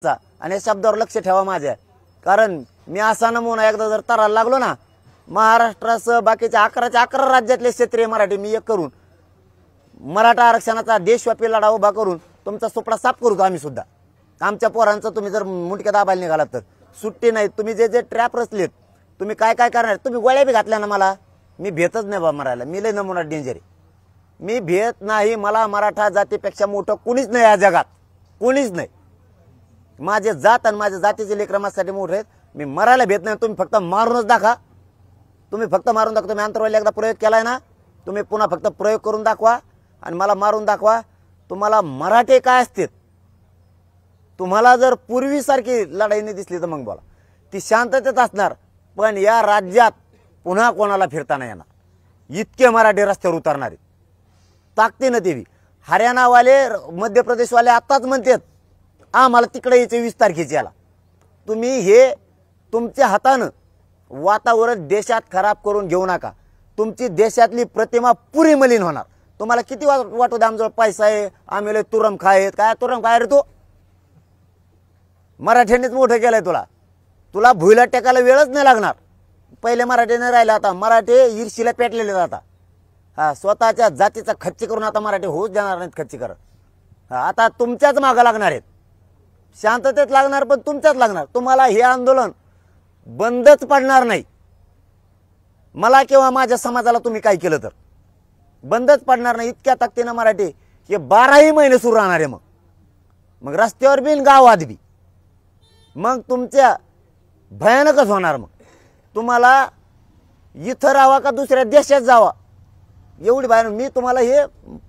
आणि या शब्दावर लक्ष ठेवा माझ्या, कारण मी असा नमुना एकदा जर तराला लागलो ना, महाराष्ट्रासह बाकीच्या 11 राज्यातले क्षेत्रीय मराठी मी एक करून मराठा आरक्षणाचा देशव्यापी लढा उभा करून तुमचा सुपडा साफ करू आम्ही सुद्धा। आमच्या पोरांचं तुम्ही जर मुंडक्या दाबायला निघालात तर सुट्टी नाही। तुम्ही जे ट्रॅप रचलेत, तुम्ही काय काय करणार? तुम्ही गोळ्या बी घातल्या ना मला, मी भेटच नाही बा मरायला, मी लय नमुना डेंजर आहे, मी भेट नाही। मला मराठा जातीपेक्षा मोठं कुणीच नाही या जगात, कुणीच नाही। माझे जात आणि माझ्या जातीचे लेकरं माझ्यासाठी मोठे आहेत, मी मरायला भेट नाही। तुम्ही फक्त मारूनच दाखवा, तुम्ही फक्त मारून दाखवा। तुम्ही अंतरवाली एकदा प्रयोग केलाय ना, तुम्ही पुन्हा फक्त प्रयोग करून दाखवा आणि मला मारून दाखवा। तुम्हाला मराठे काय असते, तुम्हाला जर पूर्वीसारखी लढाई नाही दिसली तर मग बोला, ती शांततेत असणार, पण या राज्यात पुन्हा कोणाला फिरता नाही येणार। इतके मराठे रस्त्यावर उतरणारे ताकदीनं देवी। हरियाणावाले, मध्य प्रदेशवाले आताच म्हणतात आम्हाला तिकडे यायचे 20 तारखेची याला। तुम्ही हे तुमच्या हातानं वातावरण देशात खराब करून घेऊ नका, तुमची देशातली प्रतिमा पुरी मलिन होणार। तुम्हाला किती वाटू द्या आमजवळ पैसा आहे, आम्ही लय तुरम खायत, काय तुरम काय रे तू? मराठ्यांनीच मोठं केलंय तुला, तुला भुईला टेकायला वेळच नाही लागणार। पहिले मराठी नाही राहिले, आता मराठे ईर्षीला पेटलेले आता। हा, स्वतःच्या जातीचा खच्ची करून आता मराठी होऊच देणार नाहीत खच्ची करत। आता तुमच्याच मागं लागणार आहेत, शांततेत लागणार, पण तुमच्याच लागणार। तुम्हाला हे आंदोलन बंदच पडणार नाही, मला किंवा माझ्या समाजाला तुम्ही काय केलं तर बंदच पडणार नाही। इतक्या ताकदीनं मराठी हे 12ही महिने सुरू राहणार आहे। मग रस्त्यावर बी गावात बी मग तुमच्या भयानकच होणार। मग तुम्हाला इथं राहावा का दुसऱ्या देशात जावा, एवढी भयानक। मी तुम्हाला हे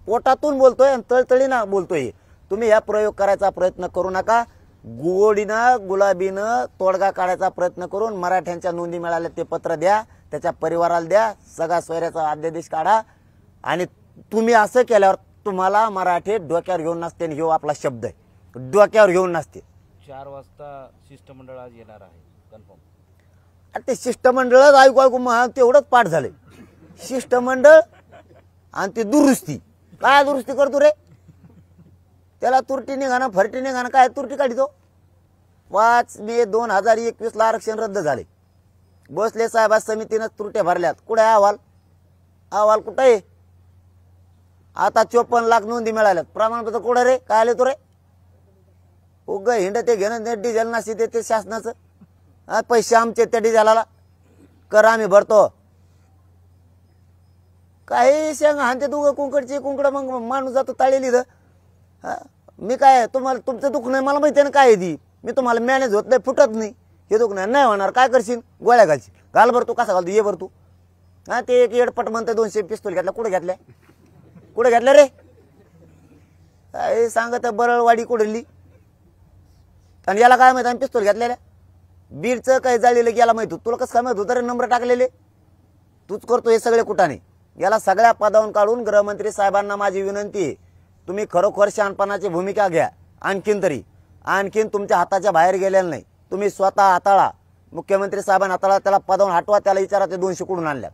पोटातून बोलतोय आणि तळतळीनं बोलतोय। तुम्ही या प्रयोग करायचा प्रयत्न करू नका, गोडीनं गुलाबीनं तोडगा काढायचा प्रयत्न करून मराठ्यांच्या नोंदी मिळाल्या ते पत्र द्या, त्याच्या परिवाराला द्या, सगळा सोयऱ्याचा अध्यादेश काढा। आणि तुम्ही असं केल्यावर तुम्हाला मराठी डोक्यावर घेऊन नसते, आणि ह्यो आपला शब्द आहे, डोक्यावर घेऊन नसते। 4 वाजता शिष्टमंडळ आज येणार आहे कन्फर्म। ते शिष्टमंडळच ऐकू तेवढंच पाठ झाले, शिष्टमंडळ आणि ती दुरुस्ती। काय दुरुस्ती करतो रे? त्याला तुरटी निघाणं फरटी निघाणं, काय तुरटी काढितो? 5 मे 2021 ला आरक्षण रद्द झाले, भोसले साहेब समितीनं तुरट्या भरल्यात। कुठे अहवाल? अहवाल कुठे आहे? आता 54 लाख नोंदी मिळाल्यात, प्रमाणपत्र कुठे रे? काय आले तो रे? उग हिंड ते घेणं डिझेल नाशी ते शासनाचं, पैसे आमचे त्या डिझेलाला कर आम्ही भरतो। काही शेंग हानते तू कुंकडची कुंकड, मग माणूस जातो ताळेली। मी काय तुम्हाला तुमचं दुःख नाही मला माहिती आहे ना, काय ती मी तुम्हाला मॅनेज होत नाही, फुटत नाही, हे दुःख नाही होणार। काय करशील? गोळ्या घालशील, घाल भरतो कसा घालतो ये भरतो। हा, ते एक एडपट म्हणते 200 पिस्तूल घेतल्या, कुठे घेतल्या? कुठे घेतल्या रे? काय सांगत बरळवाडी कुठली, आणि याला काय माहिती आम्ही पिस्तूल घेतलेल्या? बीडचं काही जाळलेलं याला माहित होतं, तुला कसं काय माहित होतं रे? नंबर टाकलेले तूच करतो हे सगळे कुठाने। याला सगळ्या पदावरून काढून गृहमंत्री साहेबांना माझी विनंती आहे, तुम्ही खरोखर शहाणपणाची भूमिका घ्या। आणखीन तुमच्या हाताच्या बाहेर गेलेलं नाही, तुम्ही स्वतः हाताळा, मुख्यमंत्री साहेबांना हाताळा, त्याला पदावरून हटवा, त्याला विचारा ते 200 कुठून आणल्यात,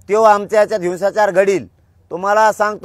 तेव्हा आमच्या याच्यात हिंसाचार घडील। तुम्हाला सांगतो